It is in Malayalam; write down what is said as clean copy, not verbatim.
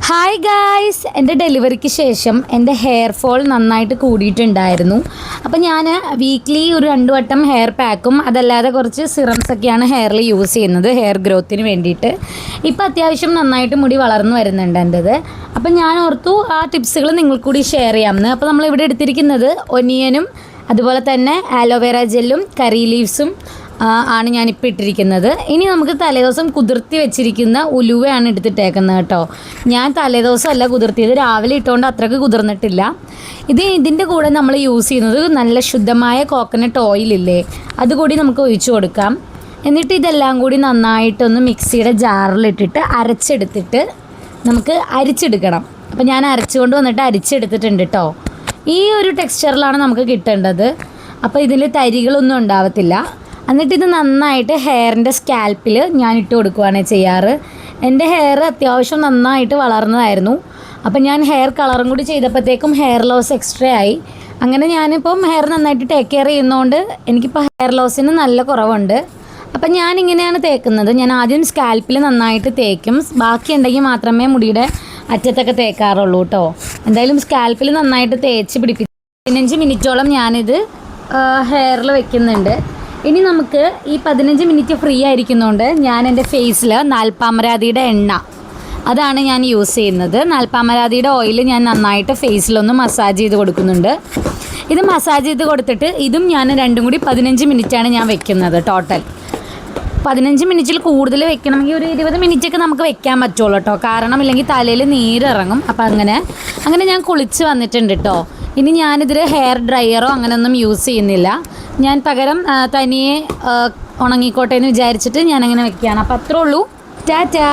ഹായ് ഗായ്സ്, എൻ്റെ ഡെലിവറിക്ക് ശേഷം എൻ്റെ ഹെയർ ഫോൾ നന്നായിട്ട് കൂടിയിട്ടുണ്ടായിരുന്നു. അപ്പോൾ ഞാൻ വീക്ക്ലി ഒരു 2 വട്ടം ഹെയർ പാക്കും അതല്ലാതെ കുറച്ച് സിറംസൊക്കെയാണ് ഹെയറിൽ യൂസ് ചെയ്യുന്നത് ഹെയർ ഗ്രോത്തിന് വേണ്ടിയിട്ട്. ഇപ്പോൾ അത്യാവശ്യം നന്നായിട്ട് മുടി വളർന്നു വരുന്നുണ്ട് എൻ്റേത്. അപ്പം ഞാൻ ഓർത്തു ആ ടിപ്സുകൾ നിങ്ങൾക്ക് കൂടി ഷെയർ ചെയ്യാമെന്ന്. അപ്പോൾ നമ്മളിവിടെ എടുത്തിരിക്കുന്നത് ഒനിയനും അതുപോലെ തന്നെ ആലോവേറ ജെല്ലും കറി ലീവ്സും ആണ് ഞാനിപ്പോൾ ഇട്ടിരിക്കുന്നത്. ഇനി നമുക്ക് തലേദിവസം കുതിർത്തി വെച്ചിരിക്കുന്ന ഉലുവയാണ് എടുത്തിട്ടേക്കുന്നത് കേട്ടോ. ഞാൻ തലേദിവസം അല്ല കുതിർത്തിയത്, രാവിലെ ഇട്ടുകൊണ്ട് അത്രയ്ക്ക് കുതിർന്നിട്ടില്ല. ഇതിൻ്റെ കൂടെ നമ്മൾ യൂസ് ചെയ്യുന്നത് നല്ല ശുദ്ധമായ കോക്കനട്ട് ഓയിലില്ലേ, അതുകൂടി നമുക്ക് ഒഴിച്ചു കൊടുക്കാം. എന്നിട്ട് ഇതെല്ലാം കൂടി നന്നായിട്ടൊന്ന് മിക്സിയുടെ ജാറിലിട്ടിട്ട് അരച്ചെടുത്തിട്ട് നമുക്ക് അരിച്ചെടുക്കണം. അപ്പോൾ ഞാൻ അരച്ചുകൊണ്ട് വന്നിട്ട് അരിച്ചെടുത്തിട്ടുണ്ട് കേട്ടോ. ഈ ഒരു ടെക്സ്ചറിലാണ് നമുക്ക് കിട്ടേണ്ടത്. അപ്പോൾ ഇതിൽ തരികളൊന്നും ഉണ്ടാവത്തില്ല. എന്നിട്ട് ഇത് നന്നായിട്ട് ഹെയറിൻ്റെ സ്കാൽപ്പിൽ ഞാൻ ഇട്ട് കൊടുക്കുകയാണ് ചെയ്യാറ്. എൻ്റെ ഹെയർ അത്യാവശ്യം നന്നായിട്ട് വളർന്നതായിരുന്നു. അപ്പം ഞാൻ ഹെയർ കളറും കൂടി ചെയ്തപ്പോഴത്തേക്കും ഹെയർ ലോസ് എക്സ്ട്രാ ആയി. അങ്ങനെ ഞാനിപ്പം ഹെയർ നന്നായിട്ട് ടേക്ക് കെയർ ചെയ്യുന്നതുകൊണ്ട് എനിക്കിപ്പോൾ ഹെയർ ലോസിന് നല്ല കുറവുണ്ട്. അപ്പം ഞാനിങ്ങനെയാണ് തേക്കുന്നത്. ഞാൻ ആദ്യം സ്കാൽപ്പിൽ നന്നായിട്ട് തേക്കും, ബാക്കി ഉണ്ടെങ്കിൽ മാത്രമേ മുടിയുടെ അറ്റത്തൊക്കെ തേക്കാറുള്ളൂ കേട്ടോ. എന്തായാലും സ്കാൽപ്പിൽ നന്നായിട്ട് തേച്ച് പിടിപ്പിച്ച് 15 മിനിറ്റോളം ഞാനിത് ഹെയറിൽ വെക്കുന്നുണ്ട്. ഇനി നമുക്ക് ഈ 15 മിനിറ്റ് ഫ്രീ ആയിരിക്കുന്നതുകൊണ്ട് ഞാൻ എൻ്റെ ഫേസിൽ നാൽപ്പാമരാതിയുടെ എണ്ണ അതാണ് ഞാൻ യൂസ് ചെയ്യുന്നത്. നാൽപ്പാമരാതിയുടെ ഓയിൽ ഞാൻ നന്നായിട്ട് ഫേസിലൊന്ന് മസാജ് ചെയ്ത് കൊടുക്കുന്നുണ്ട്. ഇത് മസാജ് ചെയ്ത് കൊടുത്തിട്ട് ഇതും ഞാൻ രണ്ടും കൂടി 15 മിനിറ്റാണ് ഞാൻ വെക്കുന്നത്. ടോട്ടൽ 15 മിനിറ്റിൽ കൂടുതൽ വെക്കണമെങ്കിൽ ഒരു 20 മിനിറ്റൊക്കെ നമുക്ക് വെക്കാൻ പറ്റുള്ളൂ കേട്ടോ. കാരണം ഇല്ലെങ്കിൽ തലയിൽ നീരിറങ്ങും. അപ്പം അങ്ങനെ ഞാൻ കുളിച്ച് വന്നിട്ടുണ്ട് കേട്ടോ. ഇനി ഞാനിതിൽ ഹെയർ ഡ്രയറോ അങ്ങനെയൊന്നും യൂസ് ചെയ്യുന്നില്ല. ഞാൻ പകരം തനിയെ ഉണങ്ങിക്കോട്ടെ എന്ന് വിചാരിച്ചിട്ട് ഞാനങ്ങനെ വെക്കുകയാണ്. അപ്പോൾ അത്രേ ഉള്ളൂ. ടാറ്റാ.